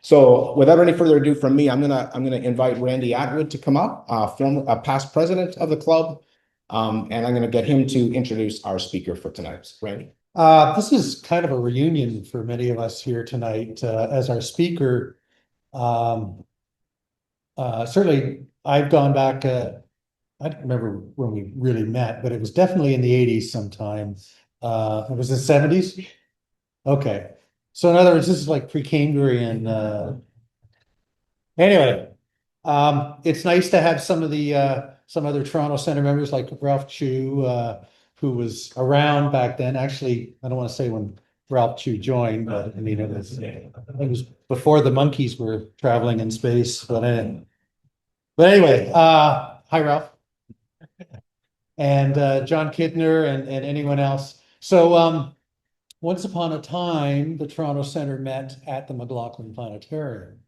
So without any further ado from me, I'm gonna invite Randy Atwood to come up, past president of the club, and I'm gonna get him to introduce our speaker for tonight. Randy. This is kind of a reunion for many of us here tonight. As our speaker, um, certainly I've gone back, I don't remember when we really met, but it was definitely in the 80s sometime. It was the 70s? Okay. So in other words, this is like pre-Cambrian. Anyway, it's nice to have some of the some other Toronto Centre members like Ralph Chu, who was around back then. Actually, I don't want to say when Ralph Chu joined, but I mean it was before the monkeys were traveling in space. But anyway, hi Ralph and John Kidner and anyone else. So once upon a time, the Toronto Centre met at the McLaughlin Planetarium.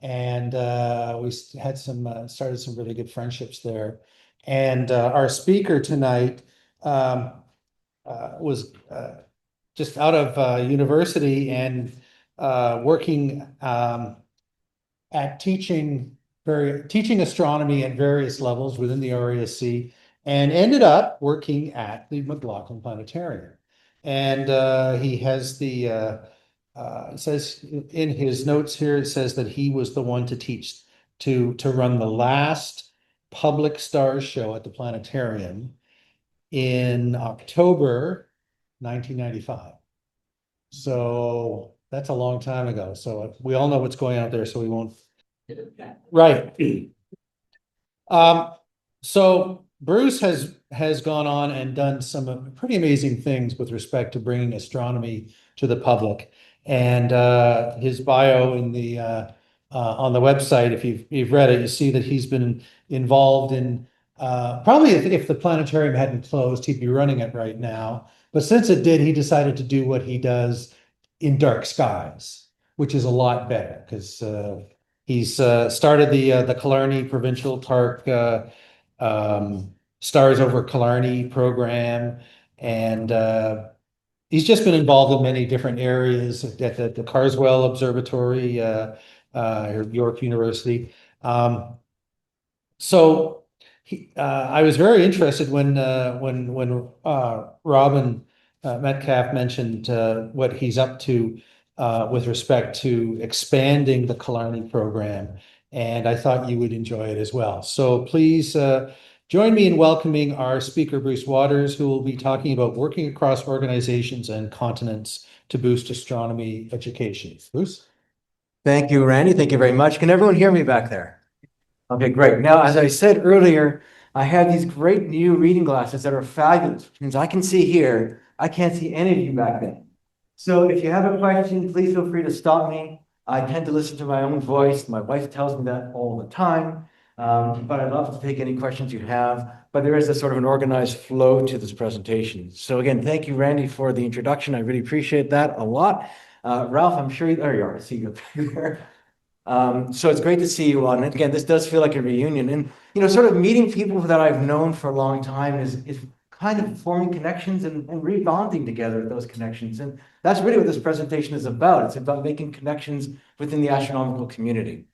And we had started some really good friendships there. And our speaker tonight was just out of university and working at teaching astronomy at various levels within the RASC, and ended up working at the McLaughlin Planetarium. And he has it says in his notes here, it says that he was the one to teach to run the last public stars show at the planetarium in October 1995. So that's a long time ago. So we all know what's going on there, so we won't. Right. So Bruce has gone on and done some pretty amazing things with respect to bringing astronomy to the public. And his bio in the on the website, if you've read it, you see that he's been involved in probably if the planetarium hadn't closed, he'd be running it right now. But since it did, he decided to do what he does in dark skies, which is a lot better because he's started the Killarney Provincial Park Stars Over Killarney program, and he's just been involved in many different areas at the Carswell Observatory, York University. So I was very interested when Robin Metcalf mentioned what he's up to with respect to expanding the Killarney program, and I thought you would enjoy it as well. So please join me in welcoming our speaker, Bruce Waters, who will be talking about working across organizations and continents to boost astronomy education. Bruce? Thank you, Randy. Thank you very much. Can everyone hear me back there? Okay, great. Now, as I said earlier, I have these great new reading glasses that are fabulous, which means I can see here. I can't see any of you back there. So if you have a question, please feel free to stop me. I tend to listen to my own voice. My wife tells me that all the time. But I'd love to take any questions you have. But there is a sort of an organized flow to this presentation. So again, thank you, Randy, for the introduction. I really appreciate that a lot. Ralph, I'm sure there you are. I see you up there. So it's great to see you all. And again, this does feel like a reunion. And, sort of meeting people that I've known for a long time is kind of forming connections and rebonding together those connections. And that's really what this presentation is about. It's about making connections within the astronomical community.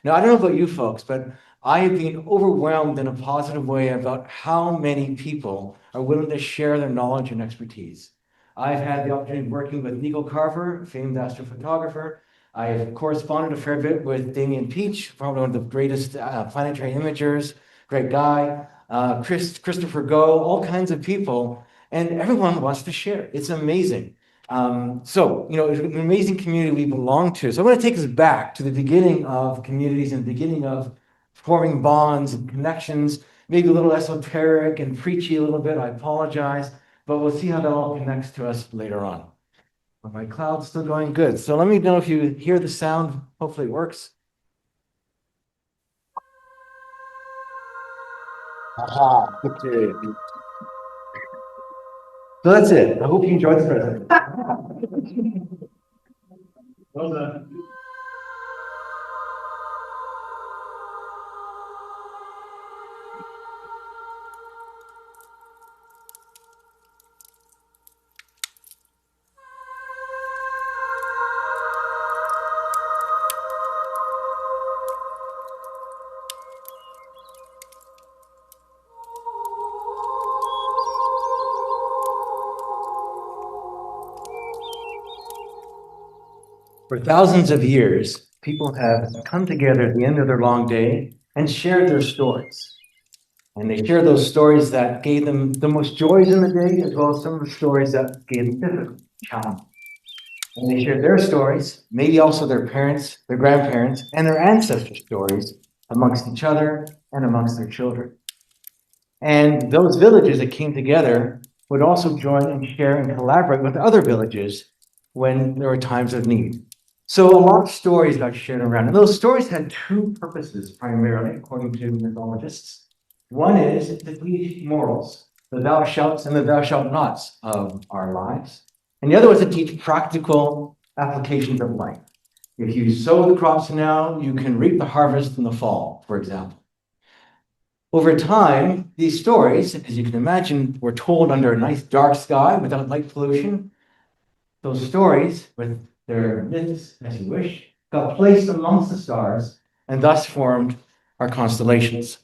Now, I don't know about you folks, but I have been overwhelmed in a positive way about how many people are willing to share their knowledge and expertise. I've had the opportunity of working with Nico Carver, famed astrophotographer. I have corresponded a fair bit with Damien Peach, probably one of the greatest planetary imagers, great guy, Christopher Go, all kinds of people, and everyone wants to share. It's amazing. It's an amazing community we belong to. So I want to take us back to the beginning of communities and the beginning of forming bonds and connections, maybe a little esoteric and preachy a little bit. I apologize, but we'll see how that all connects to us later on. My cloud's still going good. So let me know if you hear the sound. Hopefully it works. Aha. Okay. So that's it. I hope you enjoyed the presentation. Well done. For thousands of years, people have come together at the end of their long day and shared their stories. And they shared those stories that gave them the most joys in the day, as well as some of the stories that gave them difficult challenges. And they shared their stories, maybe also their parents, their grandparents, and their ancestors' stories amongst each other and amongst their children. And those villages that came together would also join and share and collaborate with other villages when there were times of need. So a lot of stories got shared around, and those stories had two purposes primarily, according to mythologists. One is to teach morals, the thou shalt and the thou shalt nots of our lives. And the other was to teach practical applications of life. If you sow the crops now, you can reap the harvest in the fall, for example. Over time, these stories, as you can imagine, were told under a nice dark sky without light pollution. Those stories, with their myths, as you wish, got placed amongst the stars and thus formed our constellations.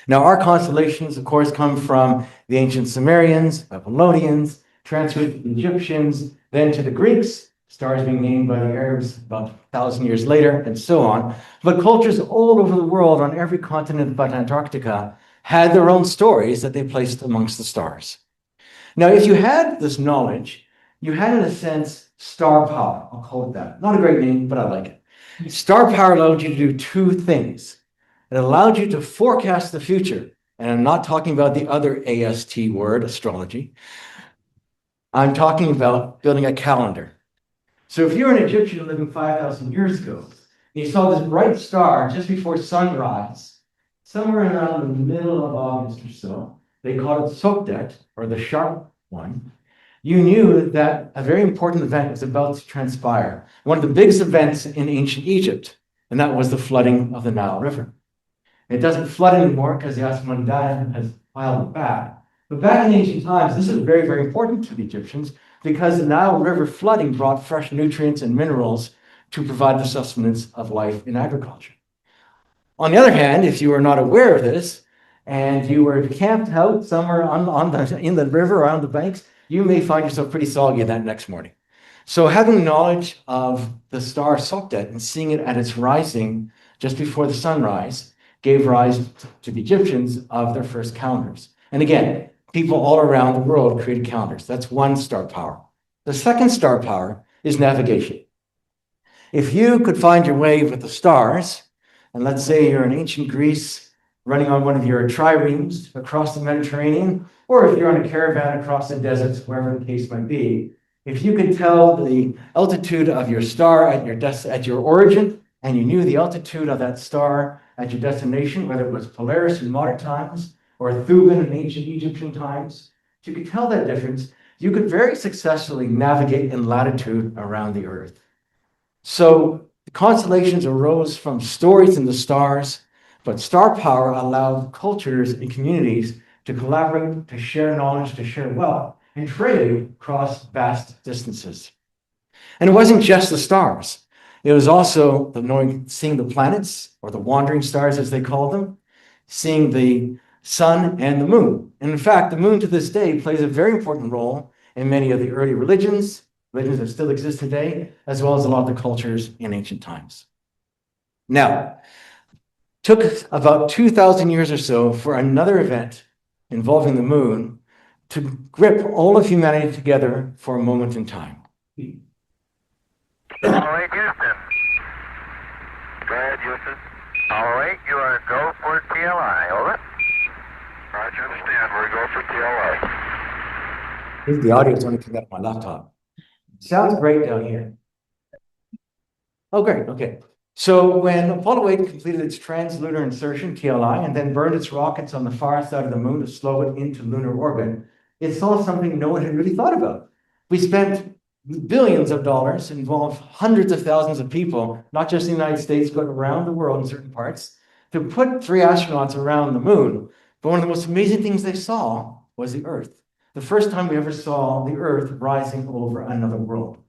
Now, our constellations, of course, come from the ancient Sumerians, Babylonians, transferred to the Egyptians, then to the Greeks, stars being named by the Arabs about 1,000 years later, and so on. But cultures all over the world, on every continent but Antarctica, had their own stories that they placed amongst the stars. Now, if you had this knowledge, you had, in a sense, star power. I'll call it that. Not a great name, but I like it. Star power allowed you to do two things. It allowed you to forecast the future. And I'm not talking about the other AST word, astrology. I'm talking about building a calendar. So if you're an Egyptian living 5,000 years ago, and you saw this bright star just before sunrise, somewhere around the middle of August or so, they called it Sokdet, or the sharp one, you knew that a very important event was about to transpire. One of the biggest events in ancient Egypt, and that was the flooding of the Nile River. It doesn't flood anymore because the Astronomy has filed it back. But back in ancient times, this is very, very important to the Egyptians because the Nile River flooding brought fresh nutrients and minerals to provide the sustenance of life in agriculture. On the other hand, if you were not aware of this and you were camped out somewhere in the river around the banks, you may find yourself pretty soggy that next morning. So having knowledge of the star Sokdet and seeing it at its rising just before the sunrise gave rise to the Egyptians of their first calendars. And again, people all around the world created calendars. That's one star power. The second star power is navigation. If you could find your way with the stars, and let's say you're in ancient Greece running on one of your triremes across the Mediterranean, or if you're on a caravan across the deserts, wherever the case might be, if you could tell the altitude of your star at your origin, and you knew the altitude of that star at your destination, whether it was Polaris in modern times or Thuban in ancient Egyptian times, if you could tell that difference, you could very successfully navigate in latitude around the Earth. So the constellations arose from stories in the stars, but star power allowed cultures and communities to collaborate, to share knowledge, to share wealth, and trade across vast distances. And it wasn't just the stars. It was also seeing the planets, or the wandering stars as they call them, seeing the sun and the moon. And in fact, the moon to this day plays a very important role in many of the early religions that still exist today, as well as a lot of the cultures in ancient times. Now, it took about 2,000 years or so for another event involving the moon to grip all of humanity together for a moment in time. All right, Houston. Go ahead, Houston. All right, you are go for TLI. Over. Roger, understand. We're go for TLI. The audio is only coming out of my laptop. Sounds great down here. Oh, great. Okay. So when Apollo 8 completed its translunar insertion, TLI, and then burned its rockets on the far side of the moon to slow it into lunar orbit, it saw something no one had really thought about. We spent billions of dollars, involved hundreds of thousands of people, not just in the United States, but around the world in certain parts, to put 3 astronauts around the moon. But one of the most amazing things they saw was the Earth. The first time we ever saw the Earth rising over another world.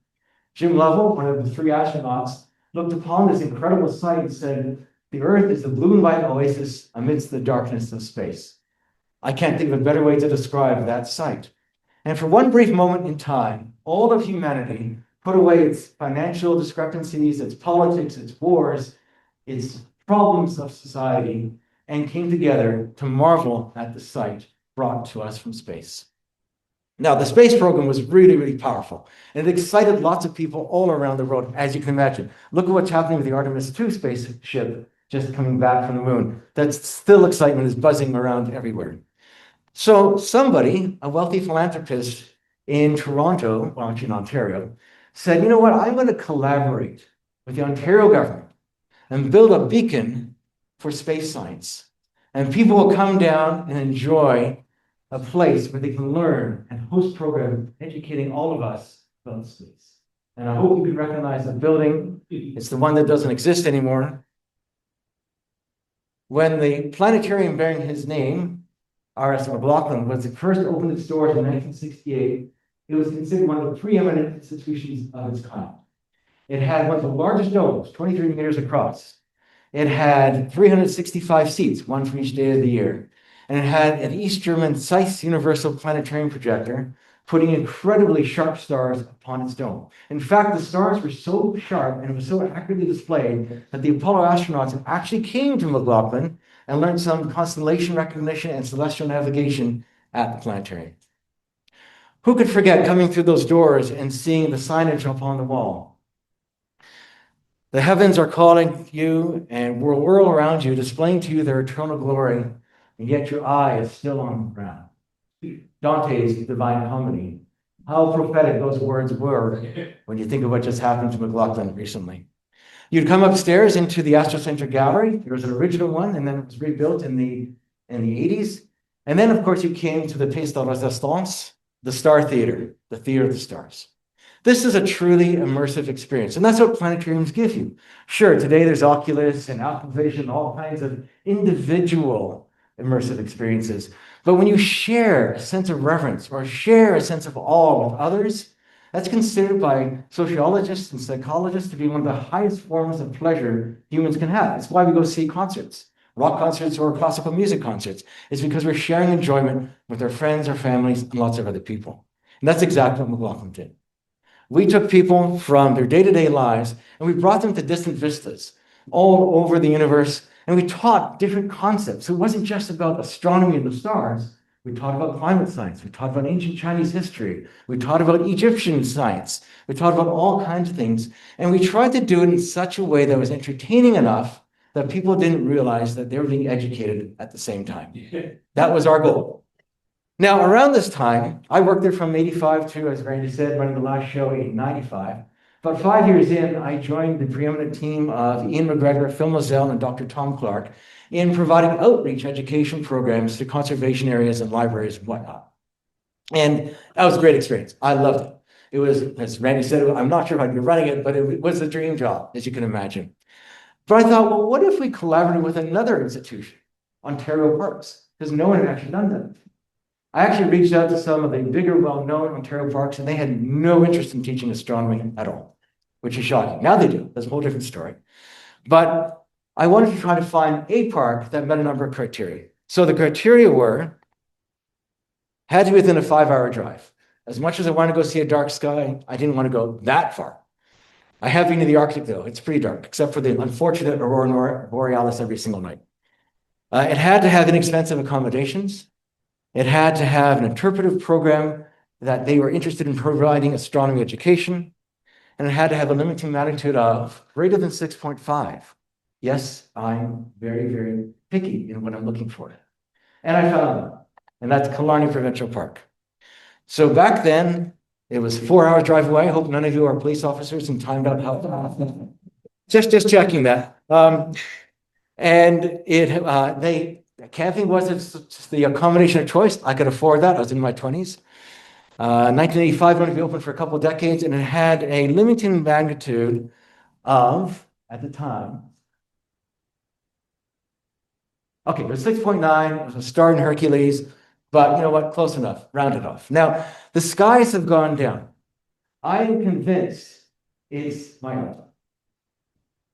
Jim Lovell, one of the 3 astronauts, looked upon this incredible sight and said, the Earth is the blue and white oasis amidst the darkness of space. I can't think of a better way to describe that sight. And for one brief moment in time, all of humanity put away its financial discrepancies, its politics, its wars, its problems of society, and came together to marvel at the sight brought to us from space. Now, the space program was really, really powerful, and it excited lots of people all around the world, as you can imagine. Look at what's happening with the Artemis 2 spaceship just coming back from the moon. That's still excitement is buzzing around everywhere. So somebody, a wealthy philanthropist in Toronto, well, actually in Ontario, said, you know what, I'm going to collaborate with the Ontario government and build a beacon for space science. And people will come down and enjoy a place where they can learn and host programs educating all of us about space. And I hope you can recognize the building. It's the one that doesn't exist anymore. When the planetarium bearing his name, R.S. McLaughlin, was the first to open its doors in 1968, it was considered one of the preeminent institutions of its kind. It had one of the largest domes, 23 meters across. It had 365 seats, one for each day of the year. And it had an East German Zeiss Universal Planetarium projector, putting incredibly sharp stars upon its dome. In fact, the stars were so sharp and it was so accurately displayed that the Apollo astronauts actually came to McLaughlin and learned some constellation recognition and celestial navigation at the planetarium. Who could forget coming through those doors and seeing the signage upon the wall? The heavens are calling you and will whirl around you, displaying to you their eternal glory, and yet your eye is still on the ground. Dante's Divine Comedy. How prophetic those words were when you think of what just happened to McLaughlin recently. You'd come upstairs into the Astrocentric Gallery. There was an original one, and then it was rebuilt in the 80s. And then, of course, you came to the Pièce de Résistance, the Star Theater, the Theater of the Stars. This is a truly immersive experience, and that's what planetariums give you. Sure, today there's Oculus and Apple Vision, all kinds of individual immersive experiences. But when you share a sense of reverence or share a sense of awe with others, that's considered by sociologists and psychologists to be one of the highest forms of pleasure humans can have. It's why we go see concerts, rock concerts or classical music concerts. It's because we're sharing enjoyment with our friends, our families, and lots of other people. And that's exactly what McLaughlin did. We took people from their day-to-day lives and we brought them to distant vistas all over the universe, and we taught different concepts. So it wasn't just about astronomy and the stars. We taught about climate science. We taught about ancient Chinese history. We taught about Egyptian science. We taught about all kinds of things. And we tried to do it in such a way that was entertaining enough that people didn't realize that they were being educated at the same time. That was our goal. Now, around this time, I worked there from 85 to, as Randy said, running the last show in 95. About 5 years in, I joined the preeminent team of Ian McGregor, Phil Mozelle, and Dr. Tom Clark in providing outreach education programs to conservation areas and libraries and whatnot. And that was a great experience. I loved it. It was, as Randy said, I'm not sure if I'd be running it, but it was a dream job, as you can imagine. But I thought, well, what if we collaborated with another institution, Ontario Parks? Because no one had actually done that. I actually reached out to some of the bigger, well-known Ontario parks, and they had no interest in teaching astronomy at all, which is shocking. Now they do. That's a whole different story. But I wanted to try to find a park that met a number of criteria. So the criteria were, had to be within a 5-hour drive. As much as I wanted to go see a dark sky, I didn't want to go that far. I have been to the Arctic, though. It's pretty dark, except for the unfortunate aurora borealis every single night. It had to have inexpensive accommodations. It had to have an interpretive program that they were interested in providing astronomy education. And it had to have a limiting magnitude of greater than 6.5. Yes, I'm very, very picky in what I'm looking for. And I found one, and that's Killarney Provincial Park. So back then, it was 4 hours drive away. I hope none of you are police officers and timed out how. Just checking that. Camping wasn't the accommodation of choice. I could afford that. I was in my 20s. 1985 went to be open for a couple of decades, and it had a limiting magnitude of, at the time, okay, it was 6.9. It was a star in Hercules, but you know what? Close enough. Round it off. Now, the skies have gone down. I am convinced it's my own.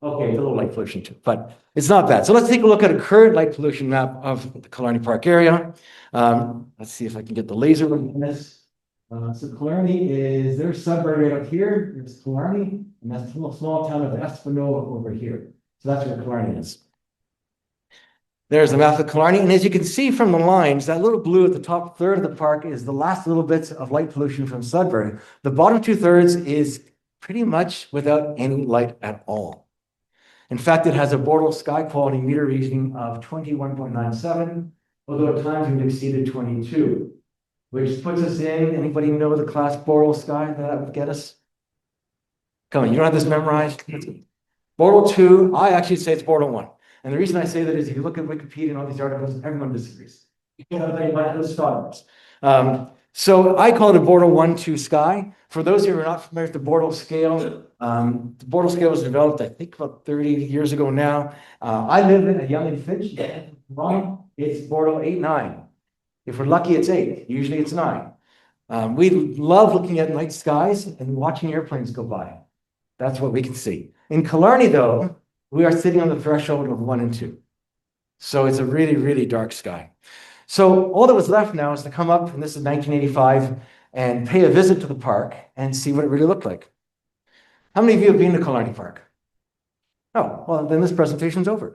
Okay, it's a little light pollution too, but it's not bad. So let's take a look at a current light pollution map of the Killarney Park area. Let's see if I can get the laser on this. So Killarney is, there's Sudbury right up here, there's Killarney, and that's a little small town of Espanola over here. So that's where Killarney is. There's the map of Killarney, and as you can see from the lines, that little blue at the top third of the park is the last little bits of light pollution from Sudbury. The bottom 2/3 is pretty much without any light at all. In fact, it has a Bortle sky quality meter reading of 21.97, although at times we've exceeded 22. Which puts us in, anybody know the class Bortle sky that would get us? Come on, you don't have this memorized? Bortle 2, I actually say it's Bortle 1. And the reason I say that is if you look at Wikipedia and all these articles, everyone disagrees. You know, they might those scholars. So I call it a Bortle 1-2 sky. For those who are not familiar with the Bortle scale, the Bortle scale was developed, I think, about 30 years ago now. I live in a young and Finch. Wrong, it's Bortle 8-9. If we're lucky, it's 8. Usually it's 9. We love looking at night skies and watching airplanes go by. That's what we can see. In Killarney, though, we are sitting on the threshold of 1 and 2. So it's a really, really dark sky. So all that was left now is to come up, and this is 1985, and pay a visit to the park and see what it really looked like. How many of you have been to Killarney Park? Oh, well, then this presentation's over.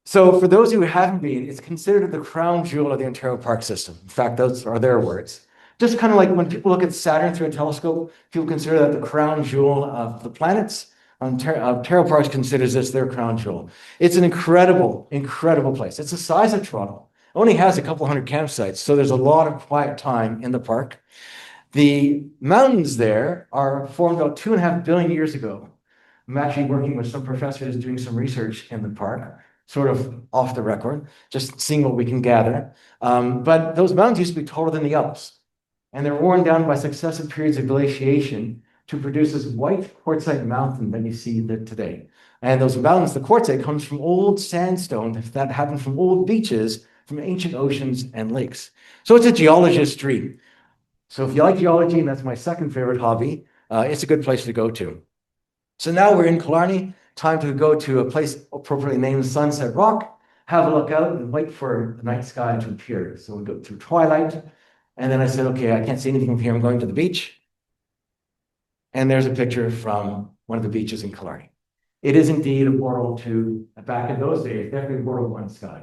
So for those who haven't been, it's considered the crown jewel of the Ontario Park System. In fact, those are their words. Just kind of like when people look at Saturn through a telescope, people consider that the crown jewel of the planets. Ontario Parks considers this their crown jewel. It's an incredible, incredible place. It's the size of Toronto. It only has a couple hundred campsites, so there's a lot of quiet time in the park. The mountains there are formed about 2.5 billion years ago. I'm actually working with some professors doing some research in the park, sort of off the record, just seeing what we can gather. But those mountains used to be taller than the Alps, and they're worn down by successive periods of glaciation to produce this white quartzite mountain that you see there today. And those mountains, the quartzite comes from old sandstone that happened from old beaches, from ancient oceans and lakes. So it's a geologist's dream. So if you like geology, and that's my second favorite hobby, it's a good place to go to. So now we're in Killarney. Time to go to a place appropriately named Sunset Rock, have a look out and wait for the night sky to appear. So we go through twilight, and then I said, okay, I can't see anything from here. I'm going to the beach. And there's a picture from one of the beaches in Killarney. It is indeed a Bortle 2, back in those days, definitely Bortle 1 sky.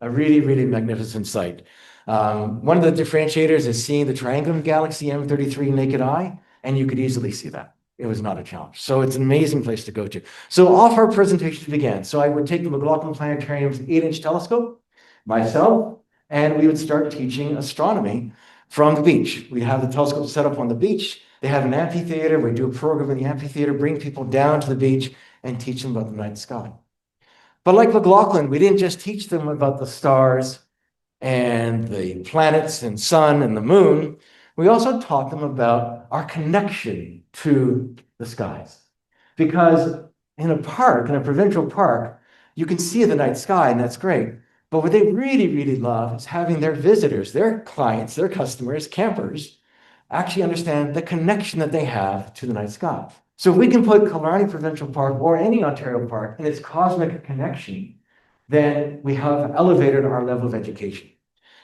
A really, really magnificent sight. One of the differentiators is seeing the Triangulum Galaxy M33 naked eye, and you could easily see that. It was not a challenge. So it's an amazing place to go to. So off our presentation began. So I would take the McLaughlin Planetarium's 8-inch telescope, myself, and we would start teaching astronomy from the beach. We have the telescope set up on the beach. They have an amphitheater. We do a program in the amphitheater, bring people down to the beach and teach them about the night sky. But like McLaughlin, we didn't just teach them about the stars and the planets and sun and the moon. We also taught them about our connection to the skies. Because in a park, in a provincial park, you can see the night sky, and that's great. But what they really, really love is having their visitors, their clients, their customers, campers, actually understand the connection that they have to the night sky. So if we can put Killarney Provincial Park or any Ontario park in its cosmic connection, then we have elevated our level of education.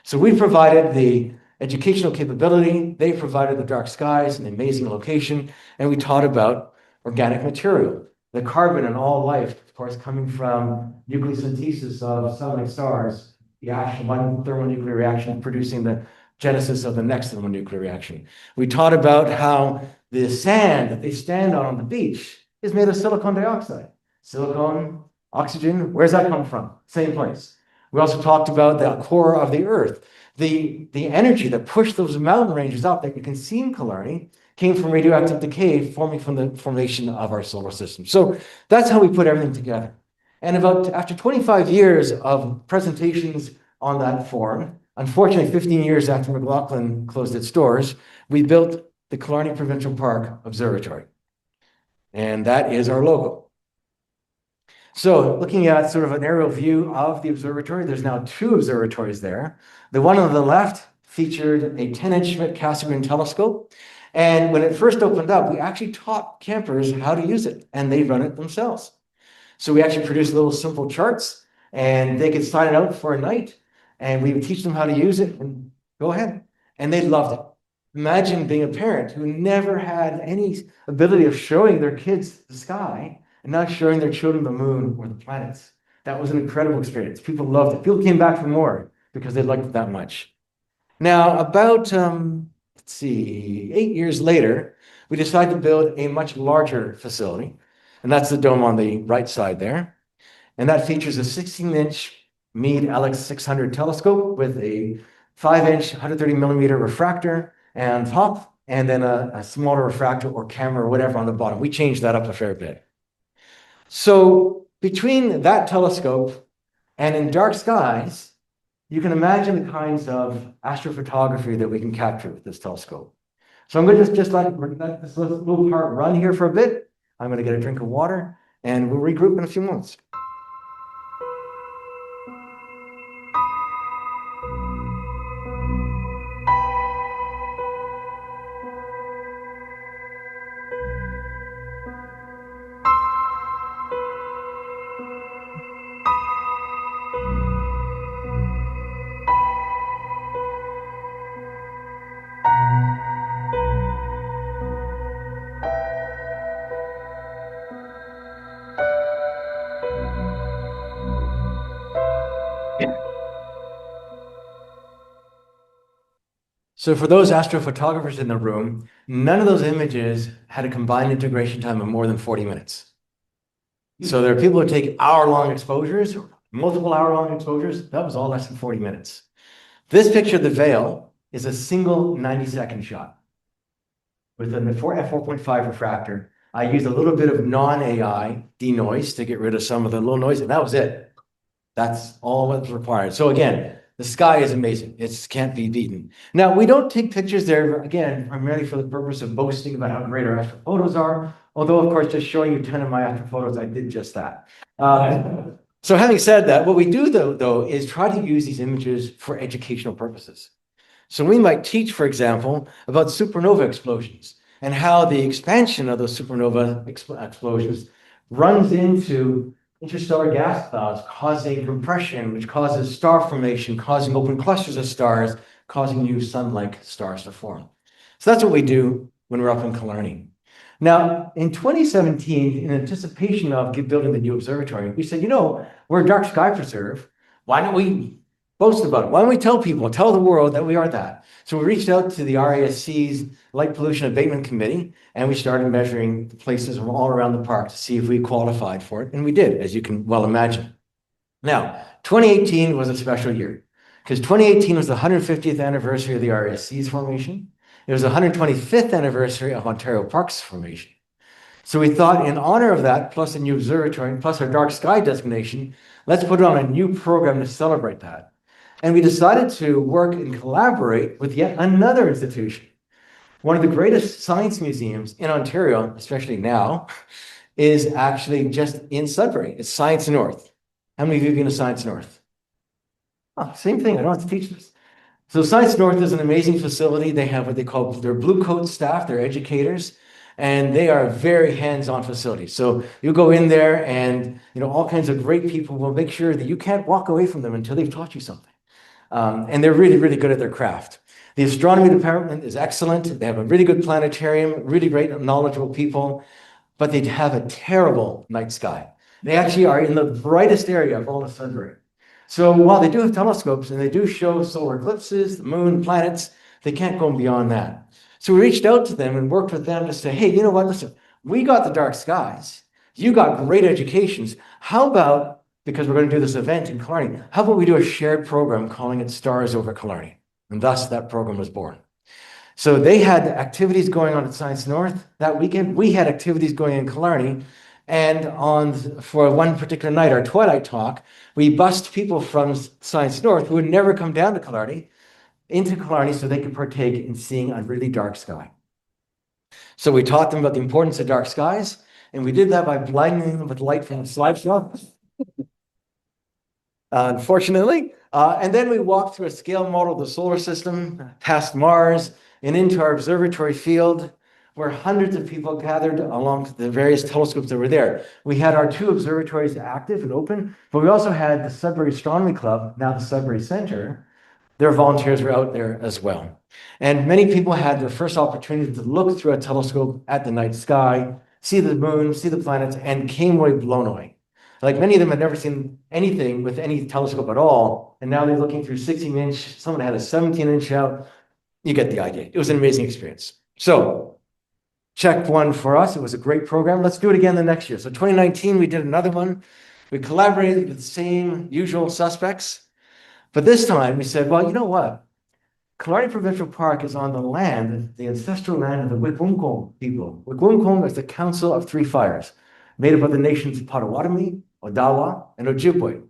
So we provided the educational capability, they provided the dark skies, an amazing location, and we taught about organic material, the carbon in all life, of course, coming from nucleosynthesis of satellite stars, the action, one thermonuclear reaction producing the genesis of the next thermonuclear reaction. We taught about how the sand that they stand on the beach is made of silicon dioxide. Silicon, oxygen, where's that come from? Same place. We also talked about the core of the Earth. The energy that pushed those mountain ranges up that you can see in Killarney came from radioactive decay forming from the formation of our solar system. So that's how we put everything together. And after 25 years of presentations on that forum, unfortunately, 15 years after McLaughlin closed its doors, we built the Killarney Provincial Park Observatory. And that is our logo. So looking at sort of an aerial view of the observatory, there's now 2 observatories there. The one on the left featured a 10-inch Schmidt-Cassegrain telescope. And when it first opened up, we actually taught campers how to use it, and they run it themselves. So we actually produced little simple charts, and they could sign it out for a night, and we would teach them how to use it, and go ahead. and they loved it. Imagine being a parent who never had any ability of showing their kids the sky and not showing their children the moon or the planets. That was an incredible experience. People loved it. People came back for more because they liked it that much. Now, about, let's see, 8 years later, we decided to build a much larger facility, and that's the dome on the right side there. And that features a 16-inch Meade LX600 telescope with a 5-inch, 130 millimeter refractor on top, and then a smaller refractor or camera or whatever on the bottom. We changed that up a fair bit. So between that telescope and in dark skies, you can imagine the kinds of astrophotography that we can capture with this telescope. So I'm going to just let this little part run here for a bit. I'm going to get a drink of water, and we'll regroup in a few moments. So for those astrophotographers in the room, none of those images had a combined integration time of more than 40 minutes. So there are people who take hour-long exposures, multiple hour-long exposures. That was all less than 40 minutes. This picture of the veil is a single 90-second shot with an f4.5 refractor. I used a little bit of non-AI denoise to get rid of some of the low noise, and that was it. That's all that's required. So again, the sky is amazing. It can't be beaten. Now, we don't take pictures there, again, primarily for the purpose of boasting about how great our astrophotos are. Although, of course, just showing you 10 of my astrophotos, I did just that. So having said that, what we do, though, is try to use these images for educational purposes. So we might teach, for example, about supernova explosions and how the expansion of those supernova explosions runs into interstellar gas clouds, causing compression, which causes star formation, causing open clusters of stars, causing new sun-like stars to form. So that's what we do when we're up in Killarney. Now, in 2017, in anticipation of building the new observatory, we said, we're a dark sky preserve. Why don't we boast about it? Why don't we tell people, tell the world that we are that? So we reached out to the RASC's Light Pollution Abatement Committee, and we started measuring the places all around the park to see if we qualified for it. And we did, as you can well imagine. Now, 2018 was a special year because 2018 was the 150th anniversary of the RASC's formation. It was the 125th anniversary of Ontario Park's formation. So we thought, in honor of that, plus a new observatory, plus our dark sky designation, let's put on a new program to celebrate that. And we decided to work and collaborate with yet another institution. One of the greatest science museums in Ontario, especially now, is actually just in Sudbury. It's Science North. How many of you have been to Science North? Oh, same thing. I don't have to teach this. So Science North is an amazing facility. They have what they call their blue coat staff, their educators, and they are a very hands-on facility. So you go in there and all kinds of great people will make sure that you can't walk away from them until they've taught you something. And they're really, really good at their craft. The astronomy department is excellent. They have a really good planetarium, really great, knowledgeable people, but they have a terrible night sky. They actually are in the brightest area of all of Sudbury. So while they do have telescopes and they do show solar eclipses, the moon, planets, they can't go beyond that. So we reached out to them and worked with them to say, hey, you know what, listen, we got the dark skies. You got great educations. How about, because we're going to do this event in Killarney, how about we do a shared program calling it Stars Over Killarney? And thus that program was born. So they had activities going on at Science North that weekend. We had activities going in Killarney. And for one particular night, our Twilight Talk, we bussed people from Science North who would never come down to Killarney into Killarney so they could partake in seeing a really dark sky. So we taught them about the importance of dark skies, and we did that by blinding them with light from the slideshow. Unfortunately. And then we walked through a scale model of the solar system, past Mars, and into our observatory field, where hundreds of people gathered along the various telescopes that were there. We had our 2 observatories active and open, but we also had the Sudbury Astronomy Club, now the Sudbury Center, their volunteers were out there as well. And many people had their first opportunity to look through a telescope at the night sky, see the moon, see the planets, and came away blown away. Like many of them had never seen anything with any telescope at all, and now they're looking through 16-inch, someone had a 17-inch out. You get the idea. It was an amazing experience. So check one for us. It was a great program. Let's do it again the next year. So 2019, we did another one. We collaborated with the same usual suspects. But this time we said, well, you know what? Killarney Provincial Park is on the land, the ancestral land of the Wigwumkum people. Wigwumkum is the Council of Three Fires, made up of the nations Potawatomi, Odawa, and Ojibwe.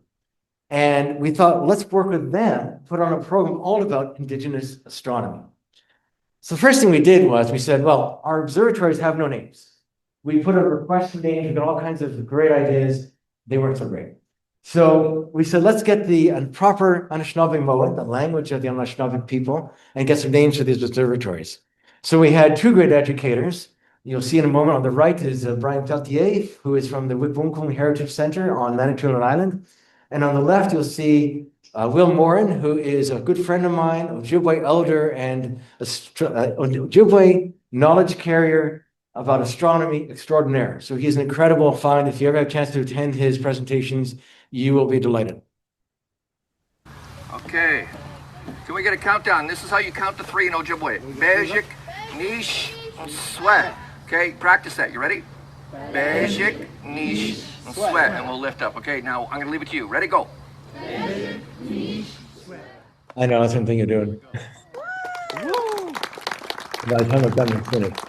And we thought, let's work with them, put on a program all about Indigenous astronomy. So the first thing we did was we said, well, our observatories have no names. We put a request for names, we got all kinds of great ideas. They weren't so great. So we said, let's get the proper Anishinaabe Moa, the language of the Anishinaabe people, and get some names for these observatories. So we had two great educators. You'll see in a moment on the right is Brian Peltier, who is from the Wigwumkum Heritage Center on Manitoulin Island. And on the left, you'll see Will Morin, who is a good friend of mine, Ojibwe elder and Ojibwe knowledge carrier about astronomy extraordinaire. So he's an incredible find. If you ever have a chance to attend his presentations, you will be delighted. Okay. Can we get a countdown? This is how you count to three in Ojibwe. Bejik, Nish, Sweat. Okay, practice that. You ready? Bejik, Nish, Sweat. And we'll lift up. Okay, now I'm going to leave it to you. Ready? Go. I know, that's one thing you're doing. By the time I've done it, finished.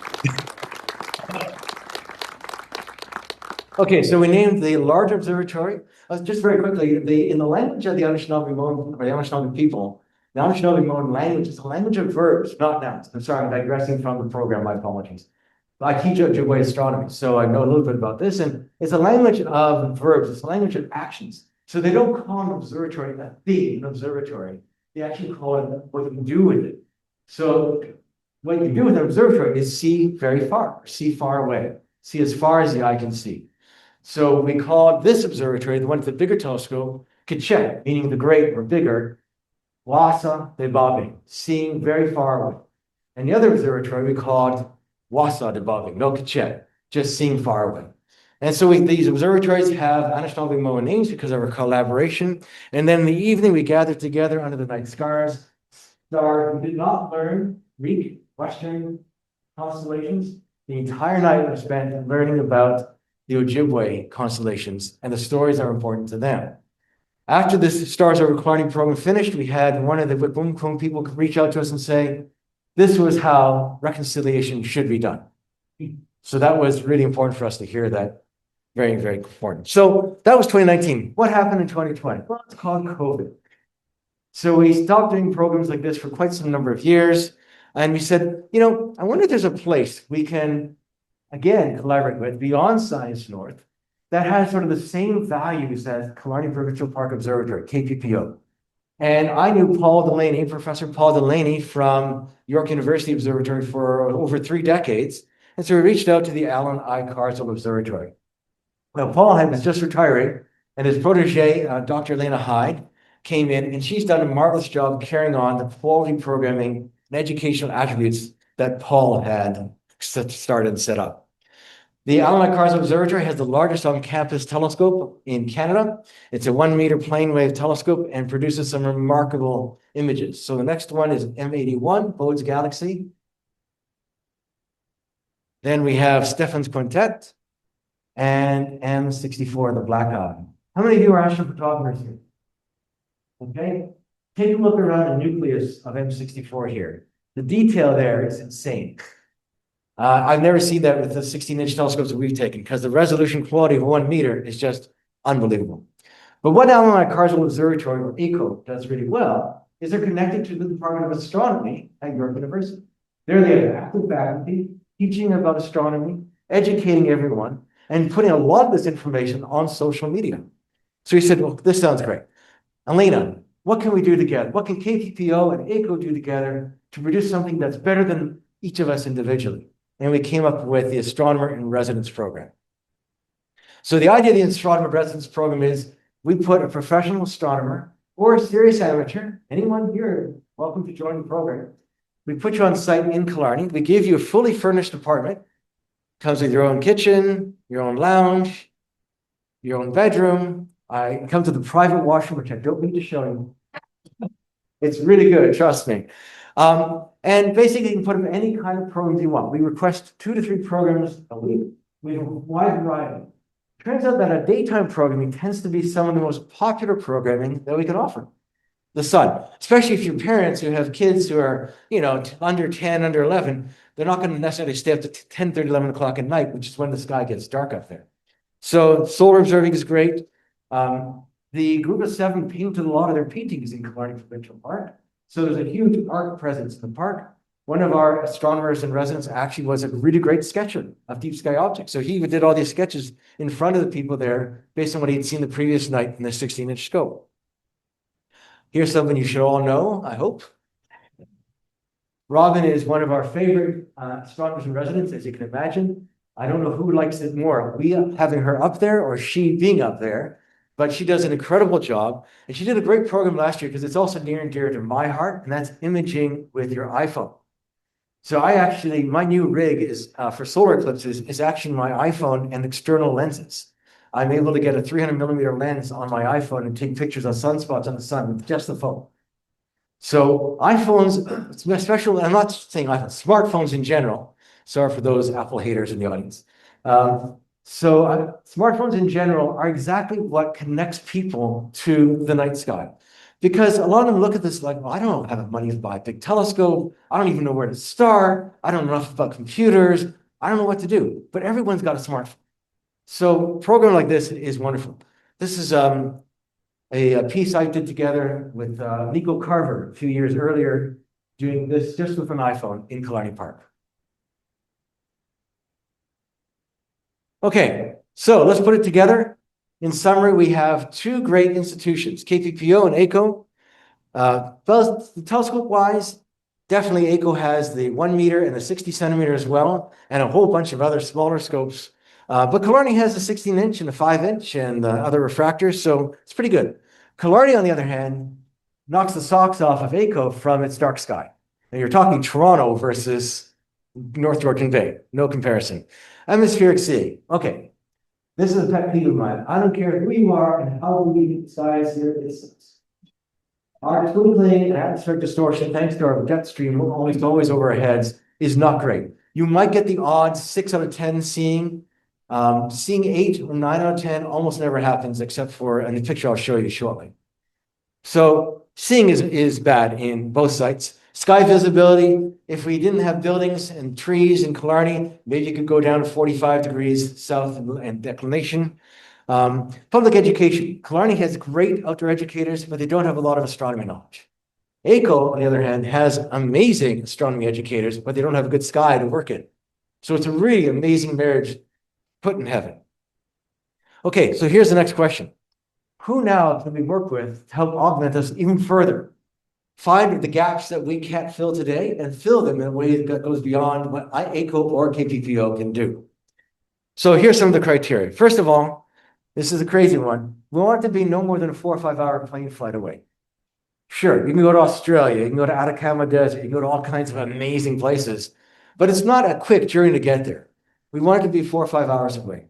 Okay, so we named the large observatory. Just very quickly, in the language of the Anishinaabe-Moan, or the Anishinaabe people, the Anishinaabe-Moan language is a language of verbs, not nouns. I'm sorry, I'm digressing from the program, my apologies. I teach Ojibwe astronomy, so I know a little bit about this, and it's a language of verbs, it's a language of actions. So they don't call an observatory a thing, an observatory. They actually call it what you can do with it. So what you do with an observatory is see very far, see far away, see as far as the eye can see. So we called this observatory, the one with the bigger telescope, Kichet, meaning the great or bigger, Wasa de Babing, seeing very far away. And the other observatory we called Wasa de Babing, no Kichet, just seeing far away. And so these observatories have Anishinaabe-Moan names because of our collaboration. And then in the evening, we gathered together under the night stars. We did not learn Greek, Western constellations. The entire night was spent learning about the Ojibwe constellations, and the stories are important to them. After this Stars Over Killarney program finished, we had one of the Wigwumkum people reach out to us and say, this was how reconciliation should be done. So that was really important for us to hear that. Very, very important. So that was 2019. What happened in 2020? Well, it's called COVID. So we stopped doing programs like this for quite some number of years. And we said, you know, I wonder if there's a place we can, again, collaborate with beyond Science North that has sort of the same values as Killarney Provincial Park Observatory, KPPO. And I knew Paul Delaney, Professor Paul Delaney from York University Observatory for over 3 decades. And so we reached out to the Alan I. Carswell Observatory. Well, Paul was just retiring, and his protege, Dr. Lena Hyde, came in, and she's done a marvelous job carrying on the quality programming and educational attributes that Paul had started and set up. The Alan I. Carswell Observatory has the largest on-campus telescope in Canada. It's a 1-meter plane wave telescope and produces some remarkable images. So the next one is M81, Bode's Galaxy. Then we have Stefan's Quintet and M64, the Black Eye. How many of you are astrophotographers here? Okay, take a look around the nucleus of M64 here. The detail there is insane. I've never seen that with the 16-inch telescopes that we've taken because the resolution quality of 1 meter is just unbelievable. But what Alan I. Carswell Observatory, or ACO, does really well is they're connected to the Department of Astronomy at York University. There they have active faculty teaching about astronomy, educating everyone, and putting a lot of this information on social media. So he said, well, this sounds great. Elena, what can we do together? What can KPPO and ACO do together to produce something that's better than each of us individually? And we came up with the Astronomer in Residence program. So the idea of the Astronomer in Residence program is we put a professional astronomer or a serious amateur, anyone here, welcome to join the program. We put you on site in Killarney. We give you a fully furnished apartment. Comes with your own kitchen, your own lounge, your own bedroom. I come to the private washroom, which I don't need to show you. It's really good, trust me. And basically, you can put in any kind of programs you want. We request 2 to 3 programs a week. We have a wide variety. Turns out that a daytime programming tends to be some of the most popular programming that we can offer. The sun, especially if your parents who have kids who are, under 10, under 11, they're not going to necessarily stay up to 10:30, 11 o'clock at night, which is when the sky gets dark up there. So solar observing is great. The group of 7 painted a lot of their paintings in Killarney Provincial Park. So there's a huge art presence in the park. One of our astronomers in residence actually was a really great sketcher of deep sky objects. So he did all these sketches in front of the people there based on what he'd seen the previous night in the 16-inch scope. Here's something you should all know, I hope. Robin is one of our favorite astronomers in residence, as you can imagine. I don't know who likes it more, we having her up there or she being up there, but she does an incredible job. And she did a great program last year because it's also near and dear to my heart, and that's imaging with your iPhone. So my new rig is for solar eclipses is actually my iPhone and external lenses. I'm able to get a 300mm lens on my iPhone and take pictures of sunspots on the sun with just the phone. So iPhones, especially, I'm not saying iPhones, smartphones in general. Sorry for those Apple haters in the audience. Smartphones in general are exactly what connects people to the night sky. Because a lot of them look at this like, well, I don't have money to buy a big telescope. I don't even know where to start. I don't know enough about computers. I don't know what to do. But everyone's got a smartphone. So a program like this is wonderful. This is a piece I did together with Nico Carver a few years earlier, doing this just with an iPhone in Killarney Park. Okay, so let's put it together. In summary, we have 2 great institutions, KPPO and ACO. Telescope-wise, definitely ACO has the 1 meter and the 60 centimeter as well, and a whole bunch of other smaller scopes. But Killarney has a 16-inch and a 5-inch and other refractors, so it's pretty good. Killarney, on the other hand, knocks the socks off of ACO from its dark sky. And you're talking Toronto versus North Georgian Bay, no comparison. Atmospheric seeing. Okay, this is a pet peeve of mine. I don't care who you are and how we the sky is here. Our twinkling and atmospheric distortion, thanks to our jet stream always over our heads, is not great. You might get the odds 6 out of 10 seeing. Seeing 8 or 9 out of 10 almost never happens except for in the picture I'll show you shortly. So seeing is bad in both sites. Sky visibility, if we didn't have buildings and trees in Killarney, maybe you could go down to 45 degrees south and declination. Public education. Killarney has great outdoor educators, but they don't have a lot of astronomy knowledge. ACO, on the other hand, has amazing astronomy educators, but they don't have a good sky to work in. So it's a really amazing marriage put in heaven. Okay, so here's the next question. Who now can we work with to help augment us even further? Find the gaps that we can't fill today and fill them in a way that goes beyond what ACO or KPPO can do. So here's some of the criteria. First of all, this is a crazy one. We want it to be no more than a 4 or 5 hour plane flight away. Sure, you can go to Australia, you can go to Atacama Desert, you can go to all kinds of amazing places, but it's not a quick journey to get there. We want it to be 4 or 5 hours away.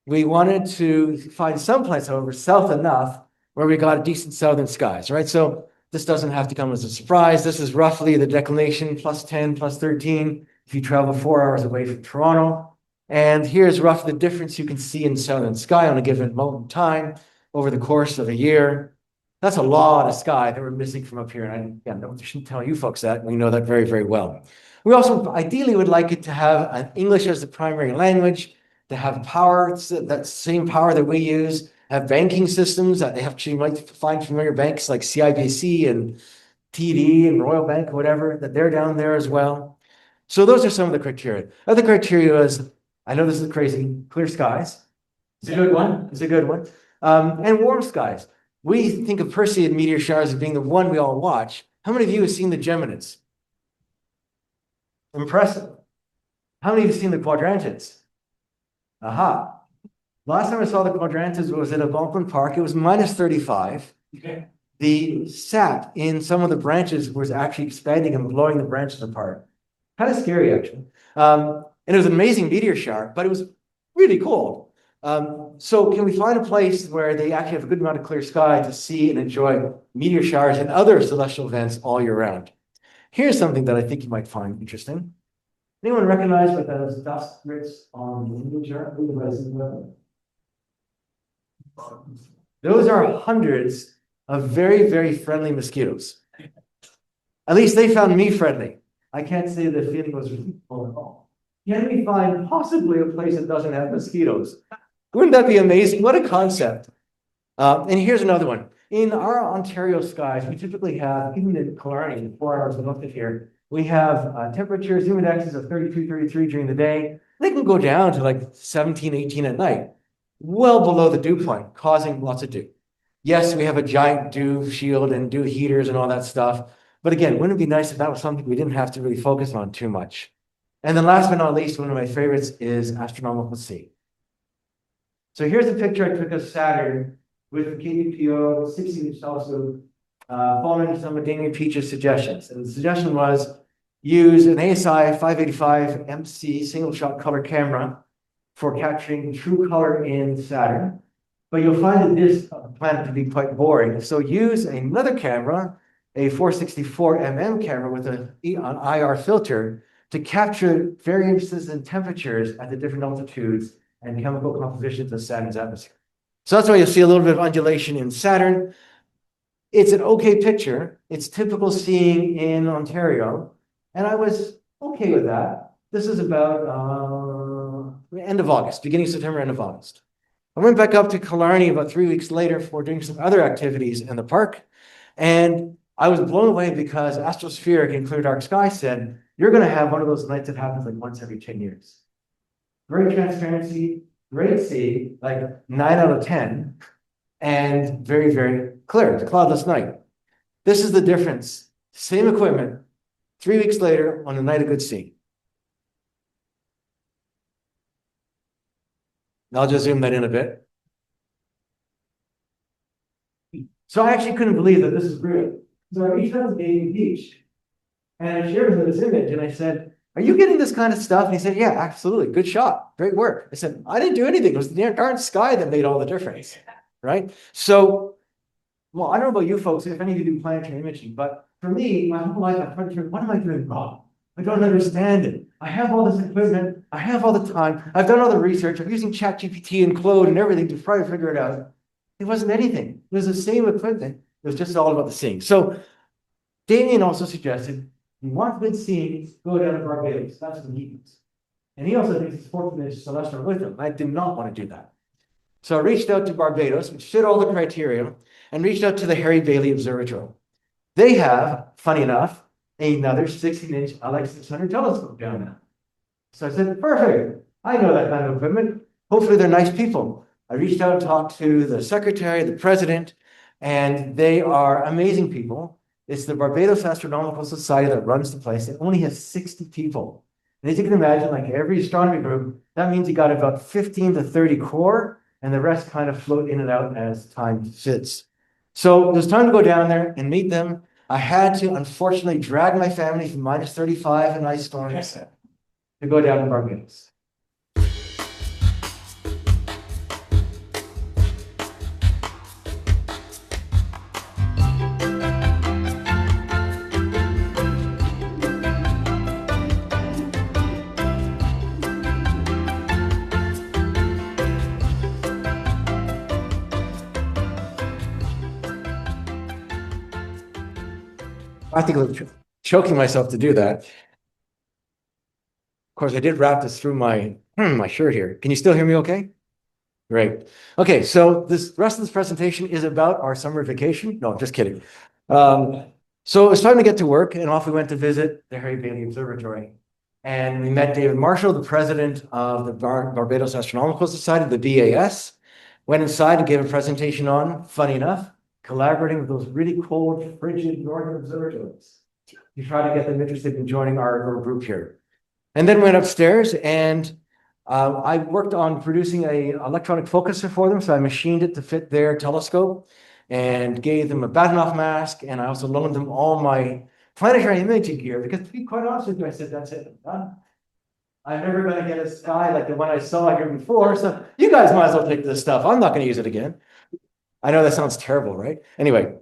We wanted to find some place, however, south enough where we got decent southern skies, right? So this doesn't have to come as a surprise. This is roughly the declination, +10, +13, if you travel 4 hours away from Toronto. And here's roughly the difference you can see in southern sky on a given moment in time over the course of a year. That's a lot of sky that we're missing from up here. And I shouldn't tell you folks that. We know that very, very well. We also ideally would like it to have an English as the primary language, to have power, that same power that we use, have banking systems that they have. You might find familiar banks like CIBC and TD and Royal Bank, whatever, that they're down there as well. So those are some of the criteria. Other criteria is, I know this is crazy, clear skies. It's a good one. It's a good one. And warm skies. We think of Perseid meteor showers as being the one we all watch. How many of you have seen the Geminids? Impressive. How many of you have seen the Quadrantids? Aha. Last time I saw the Quadrantids was at Algonquin Park. It was -35. The sap in some of the branches was actually expanding and blowing the branches apart. Kind of scary, actually. And it was an amazing meteor shower, but it was really cold. So can we find a place where they actually have a good amount of clear sky to see and enjoy meteor showers and other celestial events all year round? Here's something that I think you might find interesting. Anyone recognize what those dust grits on the image are? Those are hundreds of very, very friendly mosquitoes. At least they found me friendly. I can't say the feeling was really cool at all. Can we find possibly a place that doesn't have mosquitoes? Wouldn't that be amazing? What a concept. And here's another one. In our Ontario skies, we typically have, even in Killarney, 4 hours north of here, we have temperatures, humid indexes of 32, 33 during the day. They can go down to like 17, 18 at night, well below the dew point, causing lots of dew. Yes, we have a giant dew shield and dew heaters and all that stuff. But again, wouldn't it be nice if that was something we didn't have to really focus on too much? And then last but not least, one of my favorites is astronomical sea. So here's a picture I took of Saturn with the KBPO 16-inch telescope, following some of Damien Peach's suggestions. And the suggestion was use an ASI 585 MC single-shot color camera for capturing true color in Saturn. But you'll find that this planet to be quite boring. So use another camera, a 464 mm camera with an IR filter to capture variances in temperatures at the different altitudes and chemical compositions of Saturn's atmosphere. So that's why you'll see a little bit of undulation in Saturn. It's an okay picture. It's typical seeing in Ontario. And I was okay with that. This is about end of August, beginning of September, end of August. I went back up to Killarney about 3 weeks later for doing some other activities in the park. And I was blown away because Astrospheric in Clear Dark Sky said, you're going to have one of those nights that happens like once every 10 years. Great transparency, great sea, like 9 out of 10, and very, very clear. It's a cloudless night. This is the difference. Same equipment, 3 weeks later on a night of good sea. I'll just zoom that in a bit. So I actually couldn't believe that this is real. So I reached out to Damien Peach and I shared with him this image and I said, are you getting this kind of stuff? And he said, yeah, absolutely. Good shot. Great work. I said, I didn't do anything. It was the darn sky that made all the difference, right? So, well, I don't know about you folks, if any of you do planetary imaging, but for me, my whole life, I've tried to figure, what am I doing wrong? I don't understand it. I have all this equipment. I have all the time. I've done all the research. I'm using ChatGPT and Claude and everything to try to figure it out. It wasn't anything. It was the same equipment. It was just all about the seeing. So Damien also suggested, you want good seeing, go down to Barbados. That's what he does. And he also thinks it's 14-inch celestial with him. I did not want to do that. So I reached out to Barbados, which fit all the criteria, and reached out to the Harry Bayley Observatory. They have, funny enough, another 16-inch LX600 telescope down there. So I said, perfect. I know that kind of equipment. Hopefully they're nice people. I reached out and talked to the secretary, the president, and they are amazing people. It's the Barbados Astronomical Society that runs the place. It only has 60 people. And as you can imagine, like every astronomy group, that means you got about 15 to 30 core, and the rest kind of float in and out as time fits. So it was time to go down there and meet them. I had to, unfortunately, drag my family from minus 35 and ice storms to go down to Barbados. I think I'm choking myself to do that. Of course, I did wrap this through my shirt here. Can you still hear me okay? Great. Okay, so this rest of this presentation is about our summer vacation. No, just kidding. So it's time to get to work, and off we went to visit the Harry Bayley Observatory. And we met David Marshall, the president of the Barbados Astronomical Society, the BAS. Went inside and gave a presentation on, funny enough, collaborating with those really cold, frigid northern observatories to try to get them interested in joining our group here. And then went upstairs and I worked on producing an electronic focuser for them. So I machined it to fit their telescope. and gave them a Badenoff mask, and I also loaned them all my planetary imaging gear, because to be quite honest with you, I said, that's it, I'm done. I'm never going to get a sky like the one I saw here before, so you guys might as well take this stuff. I'm not going to use it again. I know that sounds terrible, right? Anyway,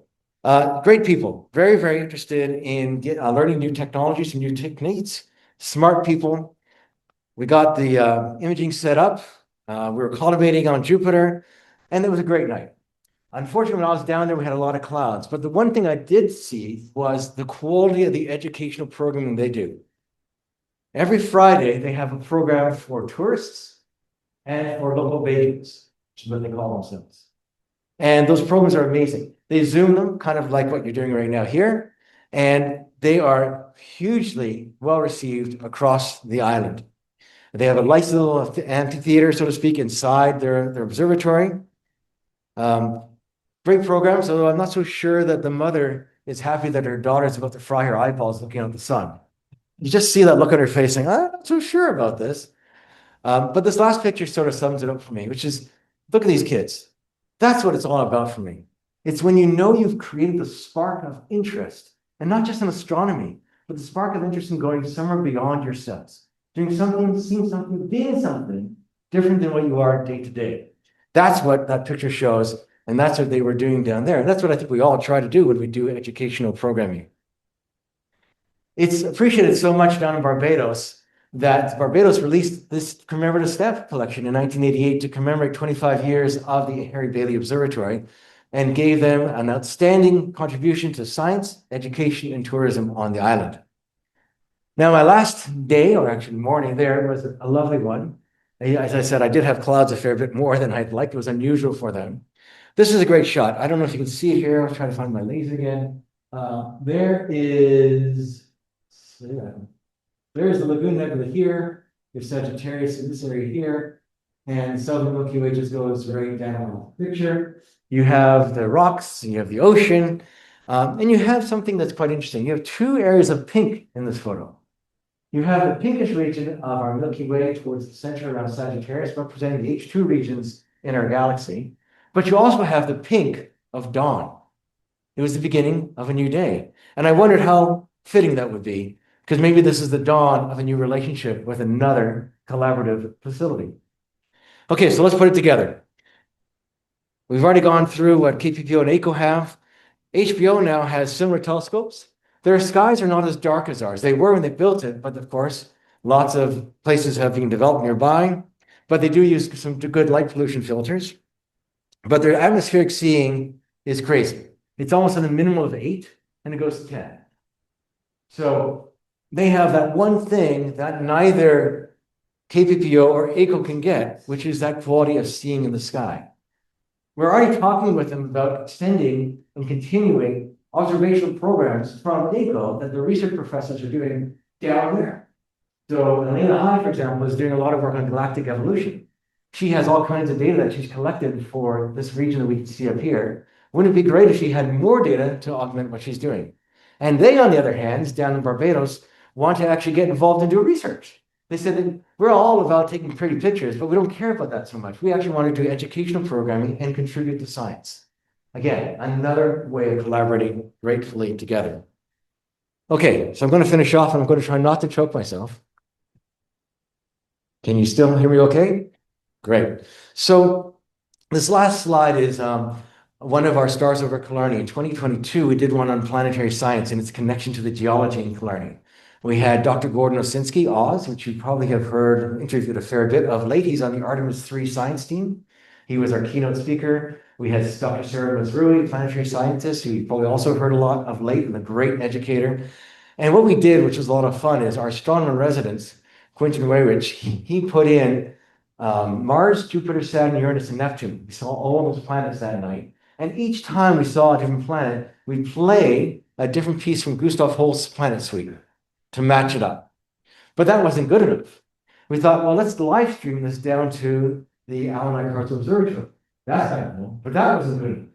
great people, very, very interested in learning new technologies and new techniques, smart people. We got the imaging set up. We were cultivating on Jupiter, and it was a great night. Unfortunately, when I was down there, we had a lot of clouds. But the one thing I did see was the quality of the educational programming they do. Every Friday, they have a program for tourists and for local Bajans, which is what they call themselves. And those programs are amazing. They Zoom them, kind of like what you're doing right now here, and they are hugely well received across the island. They have a nice little amphitheater, so to speak, inside their observatory. Great programs, although I'm not so sure that the mother is happy that her daughter is about to fry her eyeballs looking at the sun. You just see that look on her face saying, I'm not so sure about this. But this last picture sort of sums it up for me, which is, look at these kids. That's what it's all about for me. It's when you know you've created the spark of interest, and not just in astronomy, but the spark of interest in going somewhere beyond yourselves, doing something, seeing something, being something different than what you are day to day. That's what that picture shows, and that's what they were doing down there. And that's what I think we all try to do when we do educational programming. It's appreciated so much down in Barbados that Barbados released this commemorative stamp collection in 1988 to commemorate 25 years of the Harry Bayley Observatory, and gave them an outstanding contribution to science, education, and tourism on the island. Now, my last day, or actually morning there, was a lovely one. As I said, I did have clouds a fair bit more than I'd like. It was unusual for them. This is a great shot. I don't know if you can see it here. I'll try to find my laser again. There's the Lagoon Nebula here. There's Sagittarius in this area here. And Southern Milky Way just goes right down the picture. You have the rocks, and you have the ocean, and you have something that's quite interesting. You have two areas of pink in this photo. You have the pinkish region of our Milky Way towards the center around Sagittarius, representing the H2 regions in our galaxy. But you also have the pink of dawn. It was the beginning of a new day. And I wondered how fitting that would be, because maybe this is the dawn of a new relationship with another collaborative facility. Okay, so let's put it together. We've already gone through what KPPO and ACO have. HBO now has similar telescopes. Their skies are not as dark as ours. They were when they built it, but of course, lots of places have been developed nearby, but they do use some good light pollution filters. But their atmospheric seeing is crazy. It's almost on a minimum of 8, and it goes to 10. So they have that one thing that neither KPPO or ACO can get, which is that quality of seeing in the sky. We're already talking with them about extending and continuing observational programs from ACO that the research professors are doing down there. So Elena High, for example, is doing a lot of work on galactic evolution. She has all kinds of data that she's collected for this region that we can see up here. Wouldn't it be great if she had more data to augment what she's doing? And they, on the other hand, down in Barbados, want to actually get involved and do research. They said that we're all about taking pretty pictures, but we don't care about that so much. We actually want to do educational programming and contribute to science. Again, another way of collaborating gratefully together. Okay, so I'm going to finish off, and I'm going to try not to choke myself. Can you still hear me okay? Great. So this last slide is one of our stars over Killarney. In 2022, we did one on planetary science and its connection to the geology in Killarney. We had Dr. Gordon Osinski, Oz, which you probably have heard interviewed a fair bit of late. He's on the Artemis 3 science team. He was our keynote speaker. We had Dr. Sarah Mazrui, planetary scientist, who you probably also heard a lot of late, and a great educator. And what we did, which was a lot of fun, is our astronomer in residence, Quentin Wayrich, he put in Mars, Jupiter, Saturn, Uranus, and Neptune. We saw all those planets that night. And each time we saw a different planet, we played a different piece from Gustav Holst's Planet Suite to match it up. But that wasn't good enough. We thought, well, let's live stream this down to the Allen Carter Observatory. That's kind of cool, but that wasn't good enough.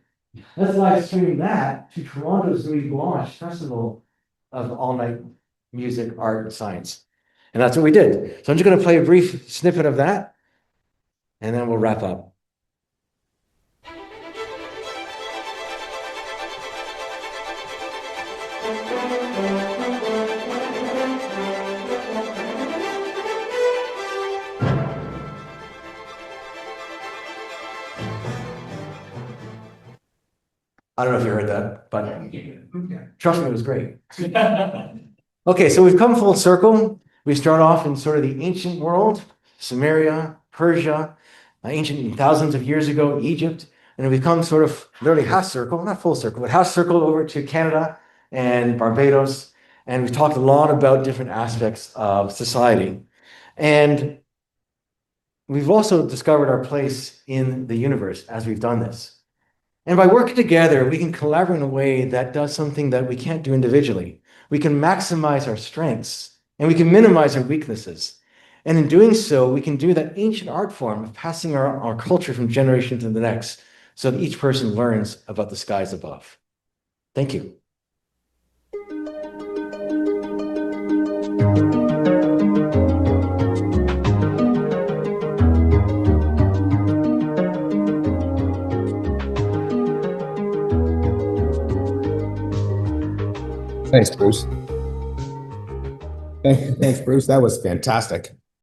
Let's live stream that to Toronto's Nuit Blanche Festival of all-night music, art, and science. And that's what we did. So I'm just going to play a brief snippet of that, and then we'll wrap up. I don't know if you heard that, but trust me, it was great. Okay, so we've come full circle. We start off in sort of the ancient world, Sumeria, Persia, ancient thousands of years ago, Egypt, and we've come sort of literally half circle, not full circle, but half circle over to Canada and Barbados. And we've talked a lot about different aspects of society. And we've also discovered our place in the universe as we've done this. And by working together, we can collaborate in a way that does something that we can't do individually. We can maximize our strengths and we can minimize our weaknesses. And in doing so, we can do that ancient art form of passing our culture from generation to the next so that each person learns about the skies above. Thank you. Thanks, Bruce. Thanks, Bruce. That was fantastic.